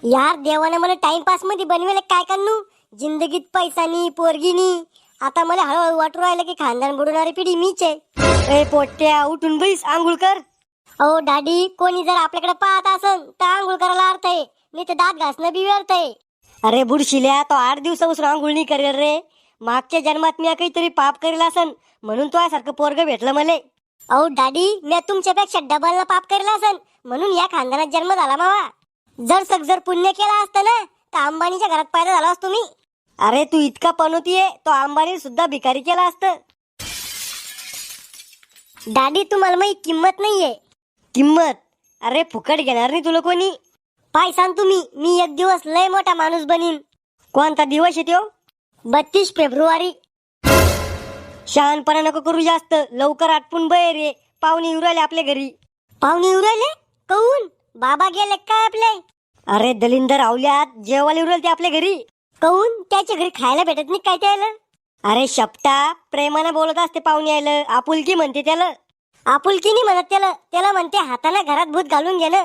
यार देवाने मला टाइमपास मध्ये बनवेले काय करू. जिंदगीत पैसा नी पोरगी नी. आता मला हळूहळू वाटू राहिलं की खानदान बुडवणारी पिढी मीच आहे. ए पोट्ट्या उठून बैस आंघोळ कर. अहो डॅडी, कोणी जर आपल्याकडे पाहत असन तर आंघोळ करायला अर्थ आहे, नाही तर दात घासणं बी व्यर्थ आहे. अरे बुडशिल्या, तो 8 दिवसापासून आंघोळ नाही करेल रे. मागच्या जन्मात मी काहीतरी पाप करेल असन म्हणून तो सारखं पोरग भेटलं मले. अहो डॅडी, मी तुमच्यापेक्षा डबल पाप करेल असन म्हणून या खानदानात जन्म झाला मावा. जर पुण्य केला असतं ना तर अंबानीच्या घरात पैदा झाला असतो मी. अरे तू इतका पनोतीये, तो अंबानी सुद्धा भिकारी केला असतं. डॅडी, तुम्हाला माझी किंमत नाहीये. किंमत? अरे फुकट घेणार नाही तुला कोणी. पाय सांग तुम्ही, मी एक दिवस लय मोठा माणूस बनीन. कोणता दिवस आहे त्यो? 32 फेब्रुवारी. शहाणपणा नको करू जास्त, लवकर आटपून बाहेर ये. पाहुणे येऊ राहिले आपल्या घरी. पाहुणे येऊ राहिले? कहून? बाबा गेले काय आपले? अरे दलिंदर आवल्यात, जेवायला येऊ राहिले ते आपल्या घरी. कहून? त्याच्या घरी खायला भेटत नाही काय त्याला? अरे शपटा, प्रेमाने बोलत असते पाहुणे आलं, आपुलकी म्हणते त्याला. आपुलकी नाही म्हणत त्याला, त्याला म्हणते हाताने घरात भूत घालून घेणं.